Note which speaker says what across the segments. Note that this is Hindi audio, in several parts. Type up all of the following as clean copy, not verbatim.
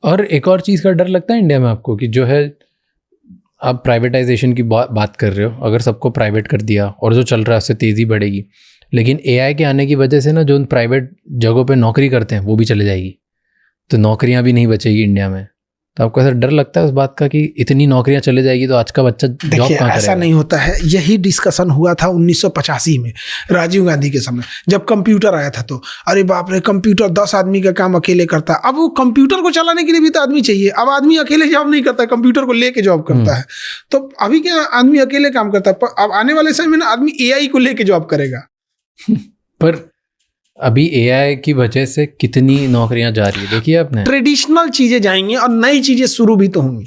Speaker 1: और एक और चीज़ का डर लगता है इंडिया में आपको कि जो है, आप प्राइवेटाइजेशन की बात कर रहे हो, अगर सबको प्राइवेट कर दिया और जो चल रहा है उससे तेज़ी बढ़ेगी, लेकिन एआई के आने की वजह से ना जो प्राइवेट जगहों पे नौकरी करते हैं वो भी चले जाएगी, तो नौकरियां भी नहीं बचेगी इंडिया में। तो आपको ऐसा डर लगता है उस बात का कि इतनी नौकरियां चले जाएगी तो आज का बच्चा जॉब कहाँ करेगा?
Speaker 2: ऐसा नहीं होता है। यही डिस्कशन हुआ था 1985 में राजीव गांधी के समय, जब कंप्यूटर आया था। तो अरे बाप रे, कंप्यूटर 10 आदमी का काम अकेले करता है। अब वो कंप्यूटर को चलाने के लिए भी तो आदमी चाहिए। अब आदमी अकेले जॉब नहीं करता है, कंप्यूटर को लेके जॉब करता है। तो अभी क्या आदमी अकेले काम करता है, अब आने वाले समय में ना आदमी एआई को लेके जॉब करेगा।
Speaker 1: पर अभी एआई की वजह से कितनी नौकरियां जा रही है, देखिए आपने।
Speaker 2: ट्रेडिशनल चीजें जाएंगी और नई चीजें शुरू भी तो होंगी।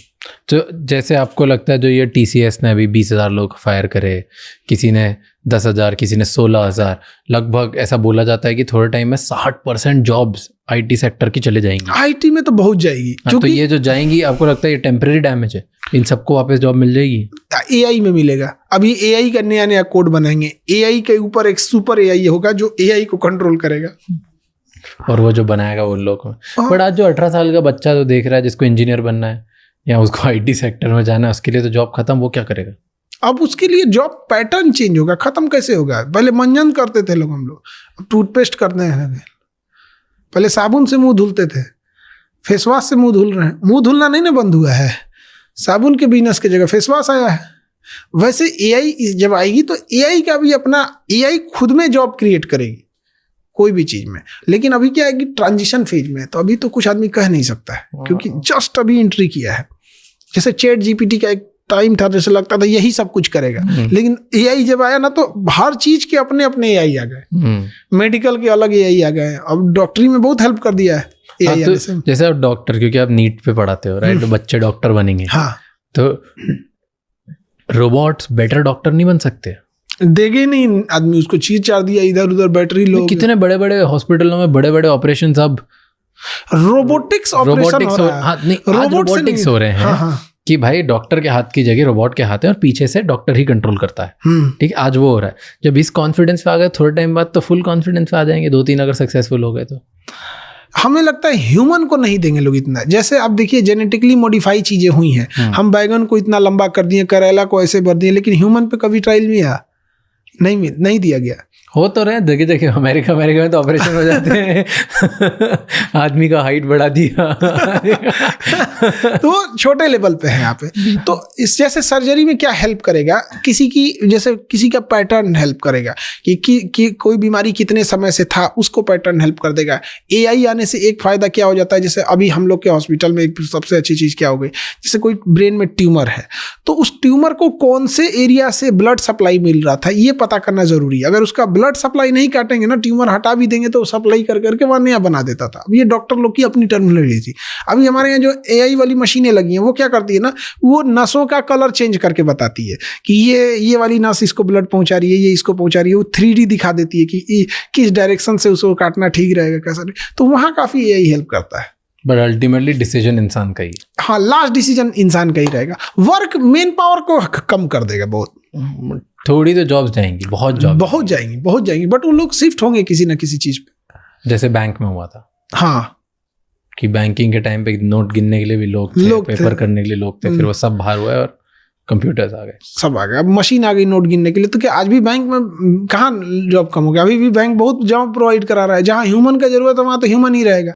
Speaker 1: तो जैसे आपको लगता है जो ये टीसीएस ने अभी 20,000 लोग फायर करे, किसी ने 10,000, किसी ने 16,000, लगभग ऐसा बोला जाता है कि थोड़े टाइम में 60% जॉब्स आईटी सेक्टर की चले जाएंगी।
Speaker 2: आईटी में तो बहुत जाएगी।
Speaker 1: तो ये जो जाएंगी, आपको लगता है ये टेम्परेरी डैमेज है, इन सबको वापस जॉब मिल जाएगी?
Speaker 2: एआई में मिलेगा। अभी एआई का नया नया कोड बनाएंगे, एआई के ऊपर एक सुपर एआई होगा जो एआई को कंट्रोल करेगा,
Speaker 1: और वो जो बनाएगा वो लोग। बट आज जो 18 साल का बच्चा तो देख रहा है जिसको इंजीनियर बनना है या उसको आईटी सेक्टर में जाना है, उसके लिए तो जॉब खत्म, वो क्या करेगा?
Speaker 2: अब उसके लिए जॉब पैटर्न चेंज होगा। खत्म कैसे होगा? पहले मंजन करते थे लोग, हम लोग अब टूथपेस्ट करते हैं। पहले साबुन से मुंह धुलते थे, फेस वॉश से मुंह धुल रहे हैं। मुंह धुलना नहीं ना बंद हुआ है, साबुन के बिजनेस की जगह फेस वॉश आया है। वैसे एआई जब आएगी तो एआई का भी अपना, एआई खुद में जॉब क्रिएट करेगी कोई भी चीज में। लेकिन अभी क्या है कि ट्रांजिशन फेज में, तो अभी तो कुछ आदमी कह नहीं सकता है क्योंकि जस्ट अभी एंट्री किया है। जैसे चैट जीपीटी का एक टाइम था, जैसे लगता था यही सब कुछ करेगा, लेकिन एआई जब आया ना तो हर चीज के अपने अपने एआई आ गए। मेडिकल के अलग एआई आ गए, अब डॉक्टरी में बहुत हेल्प कर दिया है एआई आने से।
Speaker 1: जैसे आप डॉक्टर, क्योंकि आप नीट पे पढ़ाते हो राइट, तो बच्चे डॉक्टर बनेंगे।
Speaker 2: हाँ,
Speaker 1: तो रोबोट्स बेटर डॉक्टर नहीं बन सकते?
Speaker 2: देगे नहीं आदमी, उसको चीज चार दिया इधर उधर बैटरी लोग।
Speaker 1: कितने बड़े बड़े हॉस्पिटलों में बड़े बड़े ऑपरेशन अब
Speaker 2: रोबोटिक्स ऑपरेशन हो रहा है।
Speaker 1: रोबोटिक्स हो रहे हैं। हाँ। कि भाई डॉक्टर के हाथ की जगह रोबोट के हाथ है और पीछे से डॉक्टर ही कंट्रोल करता है। ठीक है, आज वो हो रहा है। जब इस कॉन्फिडेंस पे आ गए, थोड़े टाइम बाद तो फुल कॉन्फिडेंस पे आ जाएंगे, 2-3 अगर सक्सेसफुल हो गए तो।
Speaker 2: हमें लगता है ह्यूमन को नहीं देंगे लोग इतना। जैसे आप देखिए जेनेटिकली मॉडिफाई चीजें हुई हैं, हम बैगन को इतना लंबा कर दिए, करेला को ऐसे भर दिए, लेकिन ह्यूमन पे कभी ट्रायल में आया नहीं दिया गया।
Speaker 1: हो तो रहे जगह जगह, अमेरिका में तो ऑपरेशन हो जाते हैं आदमी का हाइट बढ़ा दिया
Speaker 2: तो छोटे लेवल पे है यहाँ पे। तो इस जैसे सर्जरी में क्या हेल्प करेगा, किसी की जैसे किसी का पैटर्न हेल्प करेगा कि कोई बीमारी कितने समय से था उसको पैटर्न हेल्प कर देगा। एआई आने से एक फायदा क्या हो जाता है, जैसे अभी हम लोग के हॉस्पिटल में एक सबसे अच्छी चीज क्या हो गई, जैसे कोई ब्रेन में ट्यूमर है तो उस ट्यूमर को कौन से एरिया से ब्लड सप्लाई मिल रहा था ये पता करना जरूरी है। अगर उसका ब्लड सप्लाई नहीं काटेंगे ना, ट्यूमर हटा भी देंगे तो सप्लाई कर करके वहां नया बना देता था। अब ये डॉक्टर लोग की अपनी टर्मिनोलॉजी थी। अभी हमारे यहाँ जो एआई वाली मशीनें लगी हैं वो क्या करती है ना, वो नसों का कलर चेंज करके बताती है कि ये वाली नस इसको ब्लड पहुंचा रही है, ये इसको पहुंचा रही है। वो 3D दिखा देती है कि किस डायरेक्शन से उसको काटना ठीक रहेगा, कैसा नहीं। तो वहाँ काफी एआई हेल्प करता है।
Speaker 1: बट अल्टीमेटली डिसीजन इंसान का ही।
Speaker 2: हाँ, लास्ट डिसीजन इंसान का ही रहेगा। वर्क मेन पावर को कम कर देगा बहुत।
Speaker 1: थोड़ी तो जॉब्स जाएंगी, बहुत
Speaker 2: जाएंगी, बट उन लोग शिफ्ट होंगे किसी ना किसी चीज पे।
Speaker 1: जैसे बैंक में हुआ था।
Speaker 2: हाँ,
Speaker 1: कि बैंकिंग के टाइम पे नोट गिनने के लिए भी लोग थे, पेपर करने के लिए लोग थे, फिर वो सब बाहर हुआ और कंप्यूटर्स आ गए,
Speaker 2: सब आ गए। अब मशीन आ गई नोट गिनने के लिए। तो क्या आज भी बैंक में कहाँ जॉब कम हो गया? अभी भी बैंक बहुत जॉब प्रोवाइड करा रहा है। जहाँ ह्यूमन का जरूरत है वहाँ तो ह्यूमन ही रहेगा।